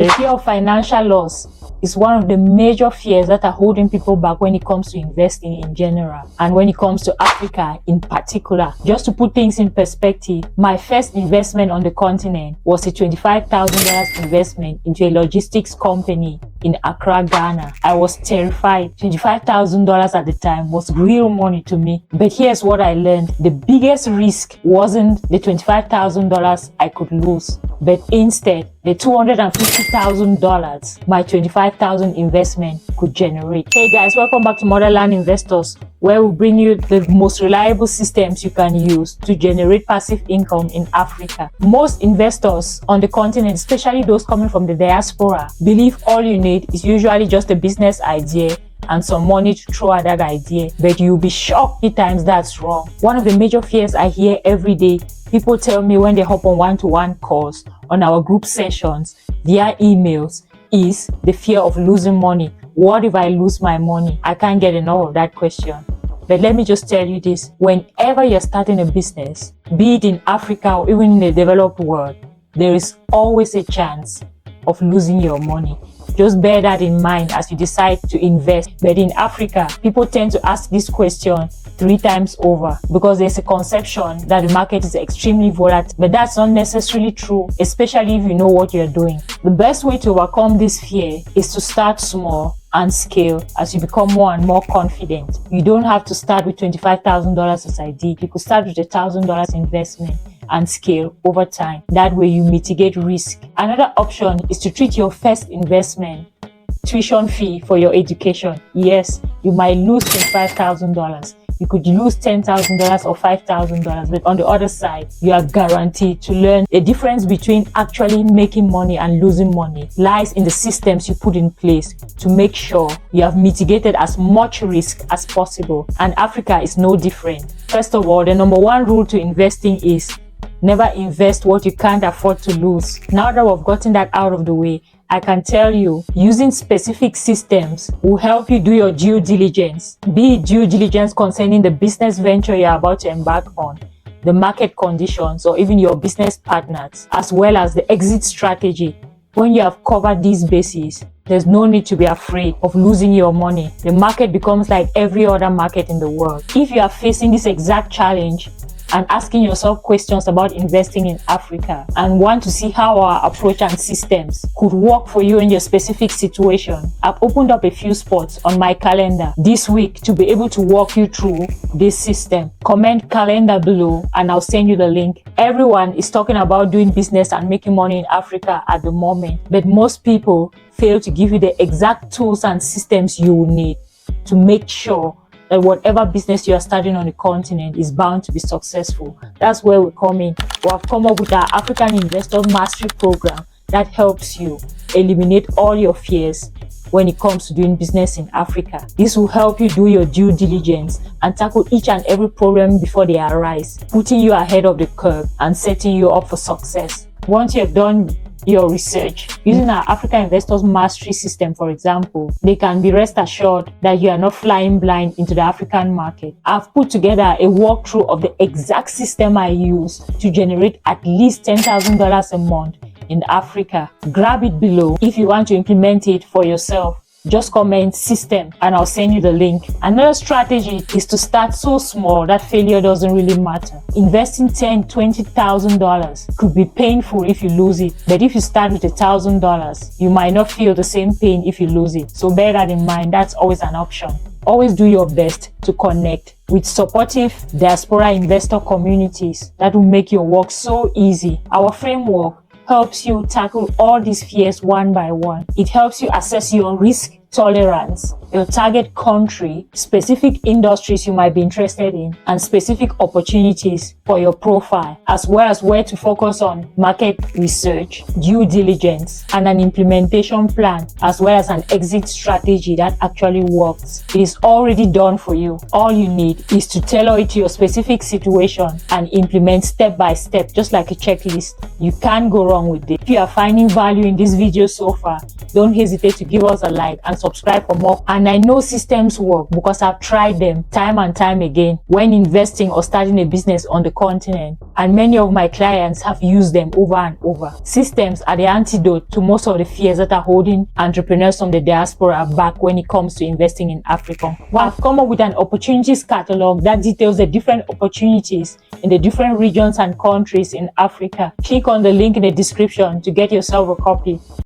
The fear of financial loss is one of the major fears that are holding people back when it comes to investing in general and when it comes to Africa in particular. Just to put things in perspective, my first investment on the continent was a $25,000 investment into a logistics company in Accra, Ghana. I was terrified. $25,000 at the time was real money to me. But here's what I learned. The biggest risk wasn't the $25,000 I could lose, but instead the $250,000 my $25,000 investment could generate. Hey guys, welcome back to Motherland Investors, where we bring you the most reliable systems you can use to generate passive income in Africa. Most investors on the continent, especially those coming from the diaspora, believe all you need is usually just a business idea and some money to throw at that idea, but you'll be shocked many times that's wrong. One of the major fears I hear every day, people tell me when they hop on one-to-one calls, on our group sessions, via emails, is the fear of losing money. What if I lose my money? I can't get enough of that question. But let me just tell you this, whenever you're starting a business, be it in Africa or even in the developed world, there is always a chance of losing your money. Just bear that in mind as you decide to invest. But in Africa, people tend to ask this question 3 times over because there's a conception that the market is extremely volatile. But that's not necessarily true, especially if you know what you're doing. The best way to overcome this fear is to start small and scale as you become more and more confident. You don't have to start with $25,000 as I did. You could start with $1,000 investment and scale over time. That way you mitigate risk. Another option is to treat your first investment tuition fee for your education. Yes, you might lose $25,000. You could lose $10,000 or $5,000, but on the other side, you are guaranteed to learn. The difference between actually making money and losing money lies in the systems you put in place to make sure you have mitigated as much risk as possible. And Africa is no different. First of all, the number one rule to investing is never invest what you can't afford to lose. Now that we've gotten that out of the way, I can tell you, using specific systems will help you do your due diligence. Be it due diligence concerning the business venture you're about to embark on, the market conditions, or even your business partners, as well as the exit strategy. When you have covered these bases, there's no need to be afraid of losing your money. The market becomes like every other market in the world. If you are facing this exact challenge, and asking yourself questions about investing in Africa and want to see how our approach and systems could work for you in your specific situation, I've opened up a few spots on my calendar this week to be able to walk you through this system. Comment calendar below and I'll send you the link. Everyone is talking about doing business and making money in Africa at the moment, but most people fail to give you the exact tools and systems you will need to make sure that whatever business you are starting on the continent is bound to be successful. That's where we come in. We have come up with our African Investor Mastery Program that helps you eliminate all your fears when it comes to doing business in Africa. This will help you do your due diligence and tackle each and every problem before they arise, putting you ahead of the curve and setting you up for success. Once you have done your research using our African Investors Mastery System, for example, they can be rest assured that you are not flying blind into the African market. I've put together a walkthrough of the exact system I use to generate at least $10,000 a month in Africa. Grab it below if you want to implement it for yourself. Just comment system and I'll send you the link. Another strategy is to start so small that failure doesn't really matter. Investing $10,000, $20,000 could be painful if you lose it, but if you start with $1,000, you might not feel the same pain if you lose it. So bear that in mind. That's always an option. Always do your best to connect with supportive diaspora investor communities that will make your work so easy. Our framework helps you tackle all these fears one by one. It helps you assess your risk tolerance, your target country, specific industries you might be interested in, and specific opportunities for your profile, as well as where to focus on market research, due diligence, and an implementation plan, as well as an exit strategy that actually works. It is already done for you. All you need is to tailor it to your specific situation and implement step by step, just like a checklist. You can't go wrong with it. If you are finding value in this video so far, don't hesitate to give us a like and subscribe for more. And And I know systems work because I've tried them time and time again when investing or starting a business on the continent. And many of my clients have used them over and over. Systems are the antidote to most of the fears that are holding entrepreneurs from the diaspora back when it comes to investing in Africa. Well, I've come up with an opportunities catalog that details the different opportunities in the different regions and countries in Africa. Click on the link in the description to get yourself a copy.